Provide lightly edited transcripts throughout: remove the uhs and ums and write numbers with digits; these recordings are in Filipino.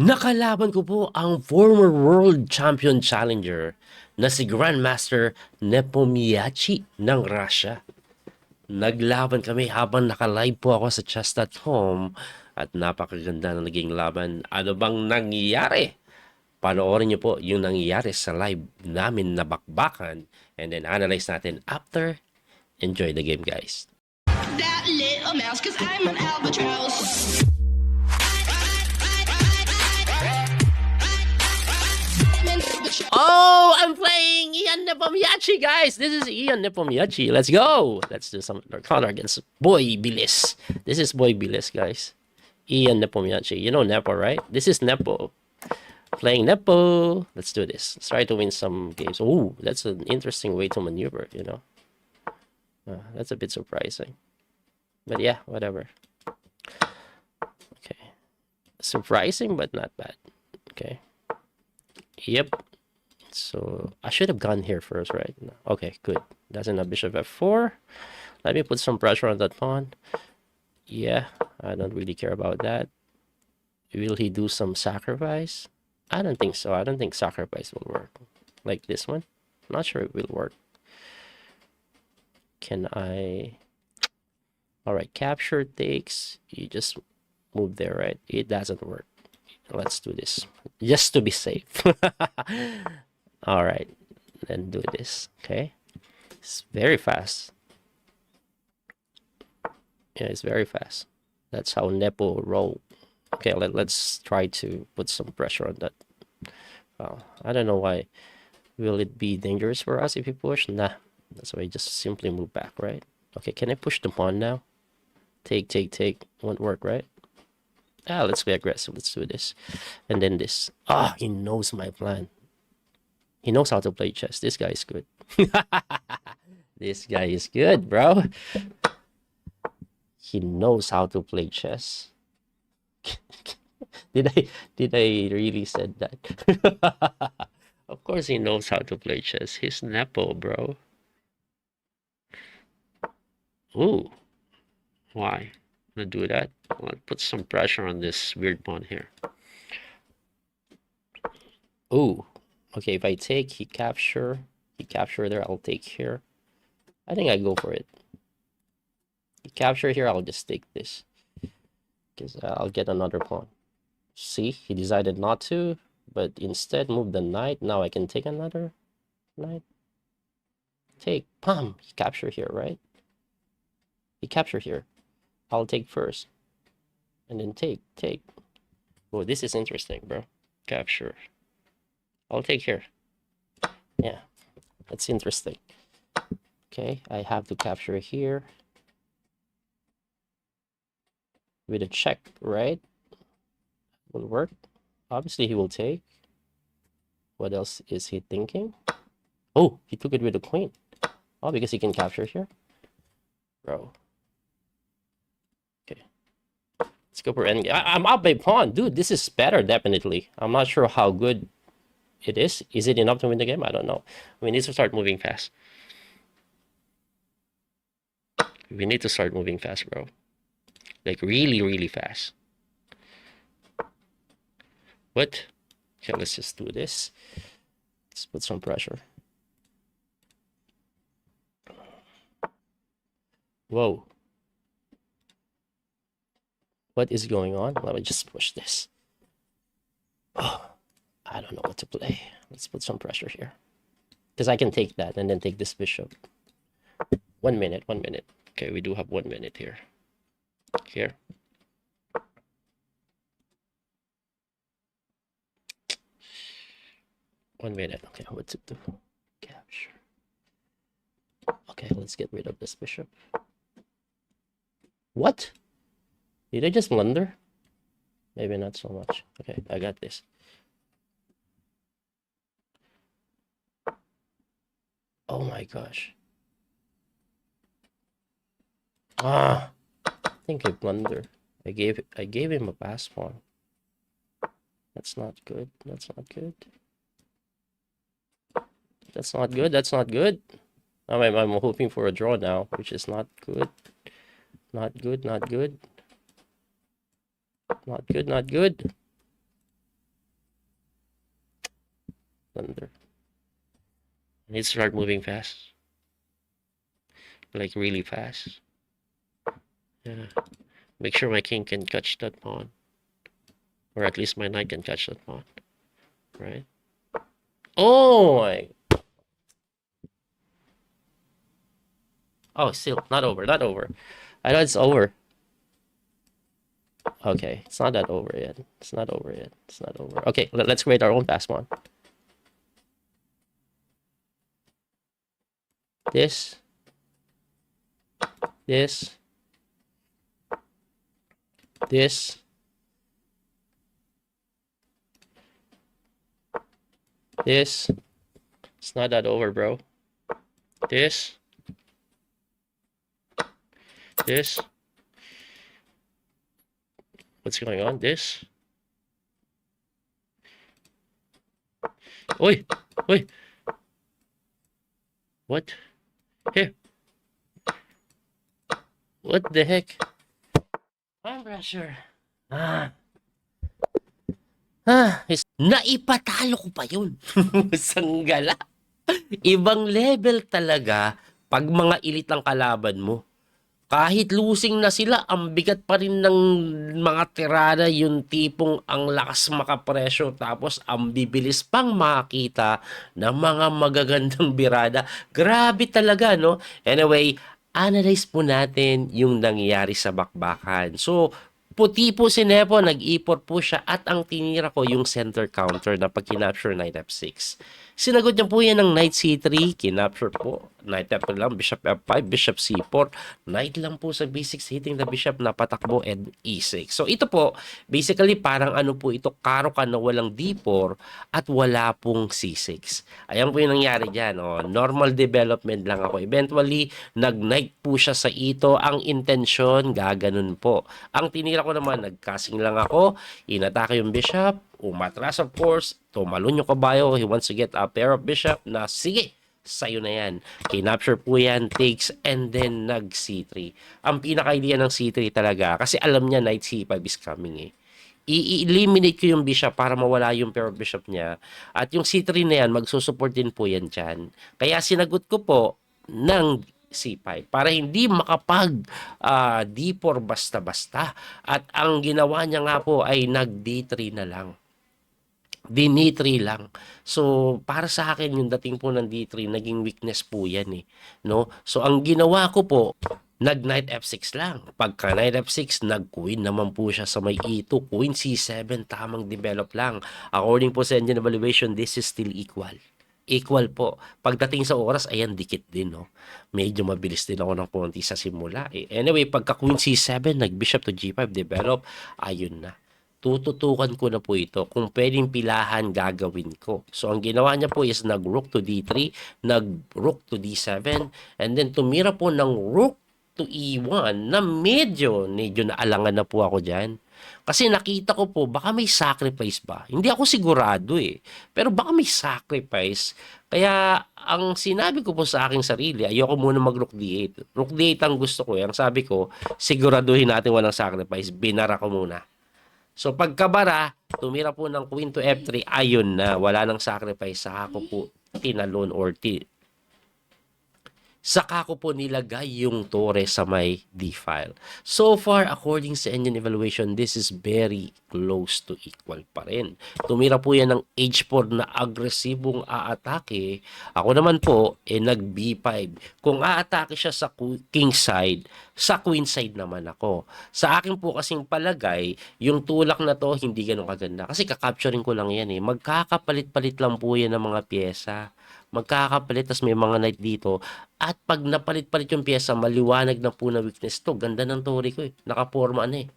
Nakalaban ko po ang former world champion challenger na si Grandmaster Nepomniachtchi ng Russia. Naglaban kami habang naka-live po ako sa chess.com at napakaganda na naging laban. Ano bang nangyayari? Panoorin niyo po yung nangyayari sa live namin na bakbakan and then analyze natin after. Enjoy the game, guys. That little mouse, cause I'm an albatross. Oh, I'm playing Ian Nepomniachtchi, guys. This is Ian Nepomniachtchi. Let's go. Let's do some counter against Boy Bilis. This is Boy Bilis, guys. Ian Nepomniachtchi. You know Nepo, right? This is Nepo. Playing Nepo. Let's do this. Let's try to win some games. Oh, that's an interesting way to maneuver, you know. That's a bit surprising. But yeah, whatever. Okay. Surprising, but not bad. Okay. Yep. So I should have gone here first, right? Okay, good. Doesn't have bishop f4. Let me put some pressure on that pawn. Yeah, I don't really care about that. Will he do some sacrifice? I don't think so. I don't think sacrifice will work. Like this one. I'm not sure it will work. Can I... Alright, capture takes. You just move there, right? It doesn't work. Let's do this. Just to be safe. Alright, then do this. Okay. It's very fast. Yeah, it's very fast. That's how Nepo roll. Okay, let's try to put some pressure on that. I don't know why. Will it be dangerous for us if we push? Nah. That's why I just simply move back, right? Okay, can I push the pawn now? Take. Won't work, right? Let's be aggressive. Let's do this. And then this. He knows my plan. He knows how to play chess. This guy is good. This guy is good, bro. He knows how to play chess. Did I really said that? Of course he knows how to play chess. He's Nepo, bro. Ooh. Why? I'm gonna do that. I'll put some pressure on this weird pawn here. Ooh. Okay, if I take, he capture there, I'll take here. I think I go for it. He capture here, I'll just take this. Because I'll get another pawn. See, he decided not to, but instead move the knight. Now I can take another knight. Take, pam, he capture here, right? He capture here. I'll take first. And then take. Oh, this is interesting, bro. Capture. I'll take here. Yeah, that's interesting. Okay, I have to capture here. With a check, right? Will work. Obviously, he will take. What else is he thinking? Oh, he took it with the queen. Oh, because he can capture here? Bro. Okay. Let's go for endgame. I'm up by pawn. Dude, this is better, definitely. I'm not sure how good it is. Is it enough to win the game? I don't know. We need to start moving fast. We need to start moving fast, bro. Like, really, really fast. What? Okay, let's just do this. Let's put some pressure. Whoa. What is going on? Let me just push this. Oh, I don't know what to play. Let's put some pressure here. Because I can take that and then take this bishop. 1 minute. Okay, we do have 1 minute here. Here. One minute. Okay, what to do? Capture. Okay, let's get rid of this bishop. What? Did I just blunder? Maybe not so much. Okay, I got this. Oh my gosh. I think I blundered. I gave him a pass pawn. That's not good. That's not good. I'm hoping for a draw now, which is not good. Not good. under. I need to start moving fast. Like really fast. Yeah. Make sure my king can catch that pawn. Or at least my knight can catch that pawn. Right? Oh my. Oh, still not over, not over. I know it's over. Okay, it's not that over yet. It's not over yet. It's not over. Okay, let's create our own fast pawn. This. This. This. This. It's not that over, bro. This. This. What's going on? This. Oi! Oi! What? Here. What the heck? I'm pressure. Naipatalo ko pa yun. Sanggala. Ibang level talaga pag mga elite ang kalaban mo. Kahit losing na sila, ang bigat pa rin ng mga tirada, yung tipong ang lakas makapresyo tapos ang bibilis pang makita ng mga magagandang birada. Grabe talaga, no? Anyway, analyze po natin yung nangyayari sa bakbakan. So, puti po si Nepo, nag-ipot po siya at ang tinira ko yung center counter na pag kinapture knight f6. Sinagot niya po yan ng knight c3, kinapture po, knight f3 lang, bishop f5, bishop c4, knight lang po sa b6 hitting the bishop na patakbo and e6. So ito po, basically parang ano po ito, karo ka na walang d4 at wala pong c6. Ayan po yung nangyari dyan, oh. Normal development lang ako. Eventually, nag-knight po siya sa ito. Ang intensyon, gaganon po. Ang tinira ko naman, nagkasing lang ako, inatake yung bishop, umatras of course, tumalon yung kabayo, he wants to get a pair of bishop na sige, sa'yo na yan. Kinapture po yan, takes, and then nag c3. Ang pinaka-idea ng c3 talaga, kasi alam niya knight c5 is coming eh. I-eliminate ko yung bishop para mawala yung pair of bishop niya. At yung c3 na yan, magsusupport din po yan dyan. Kaya sinagot ko po ng c5 para hindi makapag d4 basta-basta. At ang ginawa niya nga po ay nag d3 na lang. D3 lang. So, para sa akin, yung dating po ng D3, naging weakness po yan eh. No? So, ang ginawa ko po, nag-knight F6 lang. Pagka knight F6, nag-queen naman po siya sa may E2. Queen C7, tamang develop lang. According po sa engine evaluation, this is still equal. Equal po. Pagdating sa oras, ayan, dikit din, no? Medyo mabilis din ako ng konti sa simula. Eh. Anyway, pagka Queen C7, nag-bishop to G5, develop, ayun na. Tututukan ko na po ito. Kung pwedeng pilahan, gagawin ko. So, ang ginawa niya po is nag-rook to D3, nag-rook to D7, and then tumira po ng rook to E1 na medyo naalangan na po ako dyan. Kasi nakita ko po, baka may sacrifice ba? Hindi ako sigurado eh. Pero baka may sacrifice. Kaya, ang sinabi ko po sa aking sarili, ayoko muna mag-rook D8. Rook D8 ang gusto ko. Ang sabi ko, siguraduhin natin walang sacrifice. Binara ko muna. So, pagkabara, tumira po ng queen to f3, ayun na, wala nang sacrifice. Saka ko po tinalon or saka ko po nilagay yung tore sa may D-file. So far, according sa engine evaluation, this is very close to equal pa rin. Tumira po yan ng H4 na agresibong aatake. Ako naman po, nag-B5. Kung aatake siya sa king side, sa queen side naman ako. Sa akin po kasing palagay, yung tulak na to, hindi ganun kaganda. Kasi kakapturing ko lang yan eh. Magkakapalit-palit lang po yan ng mga pyesa. Magkakapalit, tas may mga knight dito. At pag napalit-palit yung pyesa, maliwanag na po na weakness to. Ganda ng tori ko eh. Nakaporma na eh.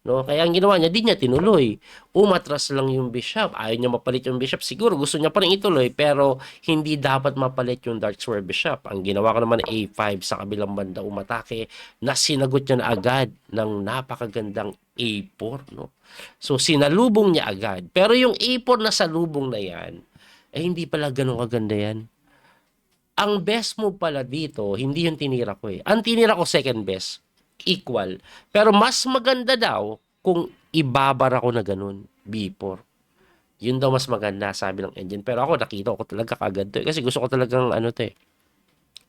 No? Kaya ang ginawa niya, di niya tinuloy. Umatras lang yung bishop. Ayaw niya mapalit yung bishop. Siguro gusto niya pa rin ituloy, pero hindi dapat mapalit yung dark square bishop. Ang ginawa ko naman A5 sa kabilang banda umatake na sinagot niya na agad ng napakagandang A4. No? So sinalubong niya agad. Pero yung A4 na salubong na yan, hindi pala ganun kaganda yan. Ang best move pala dito, hindi yung tinira ko eh. Ang tinira ko second best, equal. Pero mas maganda daw kung ibabara ko na ganun, B4. Yun daw mas maganda, sabi ng engine. Pero ako, nakita ko talaga kagad to. Kasi gusto ko talagang, ano to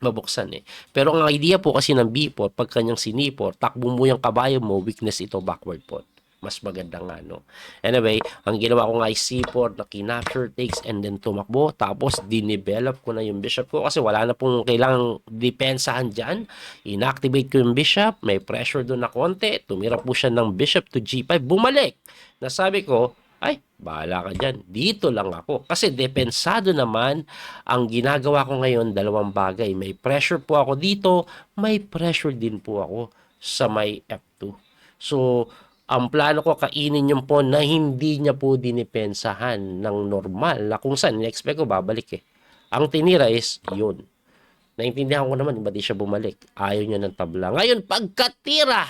mabuksan Pero ang idea po kasi ng B4, pag kanyang sinipot, takbo mo yung kabayo mo, weakness ito, backward pot. Mas maganda nga, no? Anyway, ang ginawa ko nga ay C4 na kinapture takes and then tumakbo. Tapos, dinevelop ko na yung bishop ko kasi wala na pong kailangang depensahan dyan. Inactivate ko yung bishop, may pressure doon na konti. Tumira po siya ng bishop to G5. Bumalik! Nasabi ko, ay, bahala ka dyan. Dito lang ako. Kasi depensado naman ang ginagawa ko ngayon, dalawang bagay. May pressure po ako dito, may pressure din po ako sa may F2. So, ang plano ko kainin yung pawn na hindi niya po dinipensahan ng normal na kung saan in-expect ko babalik Ang tinira is yun. Naintindihan ko naman, ba't di siya bumalik? Ayaw niya ng tabla. Ngayon, pagkatira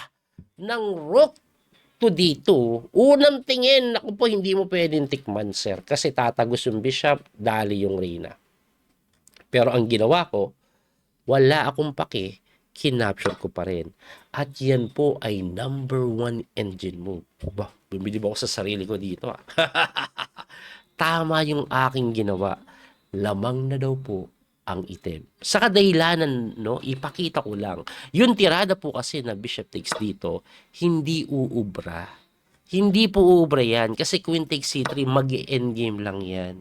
ng rook to dito, unang tingin, ako po, hindi mo pwedeng tikman, sir. Kasi tatagos yung bishop, dali yung reyna. Pero ang ginawa ko, wala akong pake, kinapture ko pa rin. At yan po ay number 1 engine move. Ba, bumilib ako sa sarili ko dito. Tama yung aking ginawa. Lamang na daw po ang item. Sa kadahilanan, no, ipakita ko lang. Yung tirada po kasi na bishop takes dito, hindi uubra. Hindi po uubra yan kasi queen takes c3, mag-endgame lang yan.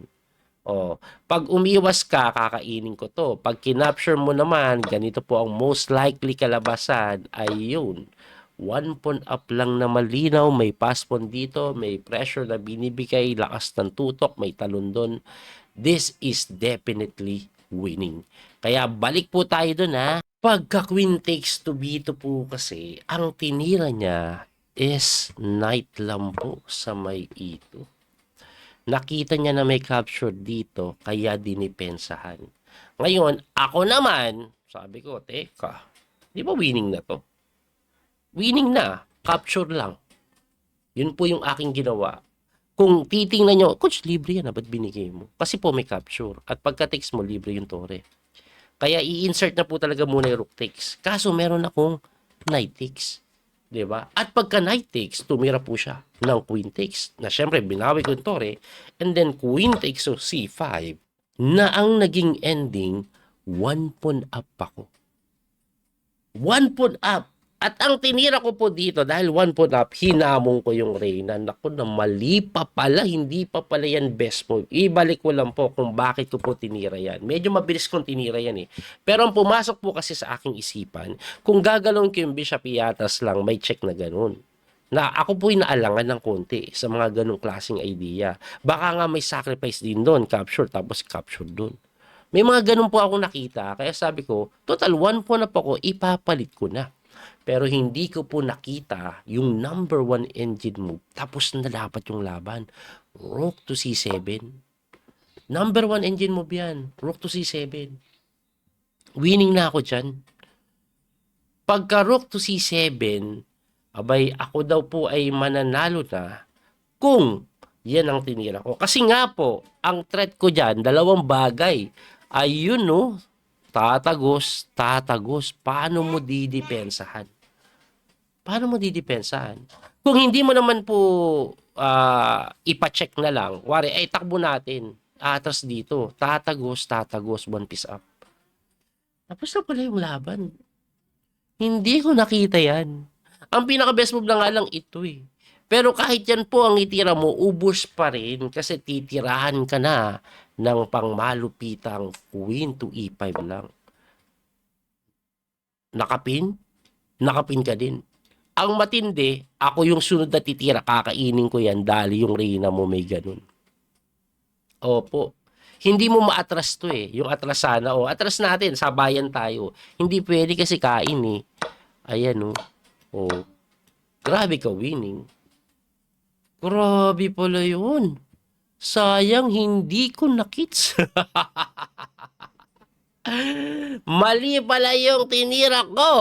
Pag umiwas ka, kakainin ko to. Pag kinapture mo naman, ganito po ang most likely kalabasan ay yun. One pawn up lang na malinaw, may pass pawn dito, may pressure na binibigay, lakas ng tutok, may talon doon. This is definitely winning. Kaya balik po tayo dun Pagka queen takes to b2 po kasi, ang tinira niya is knight lang po sa may e2. Nakita niya na may capture dito, kaya dinipensahan. Ngayon, ako naman, sabi ko, teka, di ba winning na to? Winning na, capture lang. Yun po yung aking ginawa. Kung titingnan nyo, coach, libre yan, ba't binigay mo? Kasi po may capture. At pagka-takes mo, libre yung tore. Kaya i-insert na po talaga muna yung rook takes. Kaso meron akong knight takes. Diba? At pagka knight takes, tumira po siya ng queen takes. Na syempre, binawi ko yung tore. And then queen takes, so c5. Na ang naging ending, 1 pawn up ako. 1 pawn up. At ang tinira ko po dito, dahil 1 pawn up, hinamong ko yung reyna. Naku, na mali pa pala, hindi pa pala yan best move. Ibalik ko lang po kung bakit ko po tinira yan. Medyo mabilis kong tinira yan Pero ang pumasok po kasi sa aking isipan, kung gagalong ko yung bishop iatas lang, may check na ganun. Na ako po inaalangan ng konti sa mga ganung klaseng idea. Baka nga may sacrifice din doon, capture, tapos capture doon. May mga ganun po ako nakita, kaya sabi ko, total 1 pawn up ako, ipapalit ko na. Pero hindi ko po nakita yung number 1 engine move. Tapos na dapat yung laban. Rook to c7. Number 1 engine move yan. Rook to c7. Winning na ako dyan. Pagka rook to c7, abay, ako daw po ay mananalo na kung yan ang tinira ko. Kasi nga po, ang threat ko dyan, dalawang bagay. Ayun tatagos, tatagos. Paano mo didepensahan? Paano mo didepensahan? Kung hindi mo naman po ipa-check na lang, wari, ay takbo natin. Atras dito. Tatagos, tatagos, one piece up. Tapos na pala yung laban. Hindi ko nakita yan. Ang pinaka-best move na nga lang ito Pero kahit yan po ang itira mo, ubos pa rin kasi titirahan ka na ng pangmalupitang queen to e5 lang. Nakapin? Nakapin ka din. Ang matindi, ako yung sunod na titira, kakainin ko yan, dali yung reyna mo may ganun. Opo. Hindi mo maatras to yung atrasana. Atras natin, sabayan tayo. Hindi pwede kasi kain Ayan grabe ka winning. Grabe pala yun. Sayang, hindi ko nakits. Mali pala yung tinira ko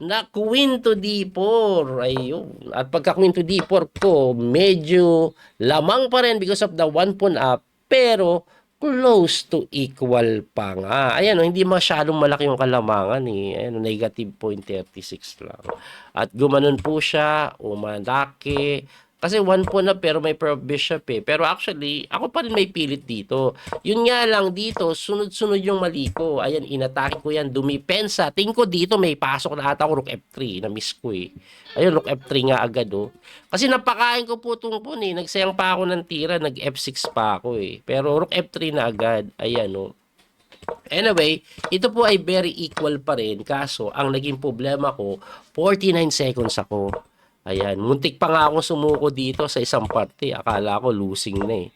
na queen to d4. Ayun. At pagka queen to d4 ko, medyo lamang pa rin because of the 1 pawn up. Pero, close to equal pa nga. Ayan, hindi masyadong malaki yung kalamangan Ayan, negative 0.36 lang. At gumanon po siya, umalaki. Kasi 1 pawn na pero may proc bishop eh. Pero actually, ako pa rin may pilit dito. Yun nga lang dito, sunod-sunod yung mali ko. Ayan, inatake ko yan, dumipensa. Tingin ko dito may pasok na ata ko rook F3, na miss ko eh. Ayun, rook F3 nga agad oh. Kasi napakain ko po itong pawn eh. Nagsayang pa ako ng tira, nag F6 pa ako eh. Pero rook F3 na agad. Ayan oh. Anyway, ito po ay very equal pa rin. Kaso, ang naging problema ko, 49 seconds ako. Ayan, muntik pa nga akong sumuko dito sa isang party. Akala ko losing na eh.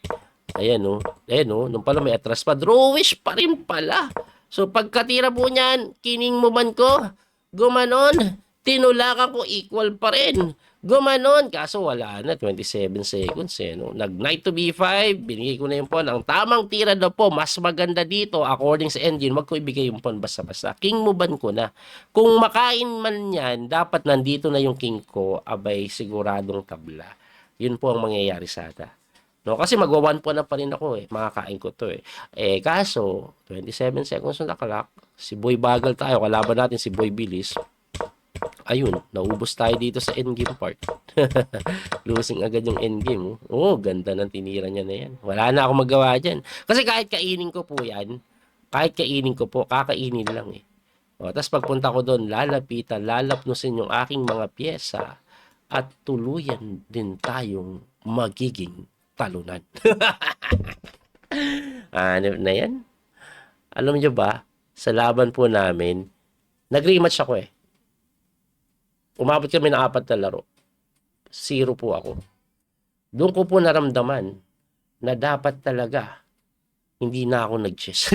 Ayan oh. Ayan oh, nung pala may atras pa. Drawish pa rin pala. So, pagkatira po niyan, kining mo man ko, gumanon, tinulakan ko equal pa rin. Gumanon, kaso wala na, 27 seconds eh, no? Nag-knight to b5, binigay ko na yung pawn. Ang tamang tira daw po, mas maganda dito, according sa engine, wag ko ibigay yung pawn basta-basta. King moban ko na. Kung makain man yan, dapat nandito na yung king ko, abay siguradong tabla. Yun po ang mangyayari sa ata. No, kasi magwa-1 pawn na pa rin ako eh. Makakain ko to eh. Eh, kaso, 27 seconds na nakalak. Si Boy Bagal tayo, kalaban natin si Boy Bilis. Ayun, naubos tayo dito sa endgame part. Losing agad yung endgame. Oh, ganda ng tinira niya na yan. Wala na akong magawa dyan. Kasi kahit kainin ko po yan, kahit kainin ko po, kakainin lang eh. O, tapos pagpunta ko doon, lalapitan, lalapnusin yung aking mga pyesa at tuluyan din tayong magiging talunan. Ano na yan? Alam niyo ba, sa laban po namin, nag-rematch ako eh. Umabot kami ng 4 na laro. 0 po ako. Doon ko po naramdaman na dapat talaga hindi na ako nag-chess.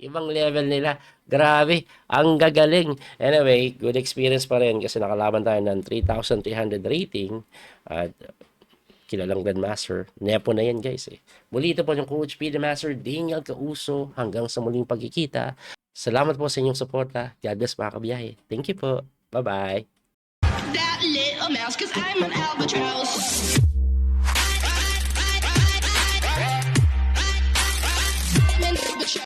Ibang level nila. Grabe, ang gagaling. Anyway, good experience pa rin kasi nakalaban tayo ng 3,300 rating at kilalang Grandmaster. Nepo na yan guys eh. Muli ito po yung Coach P. The Master, Daniel Causo. Hanggang sa muling pagkikita. Salamat po sa inyong suporta. God bless mga kabiyahe. Thank you po. Bye-bye. That little mouse, cause I'm an albatross.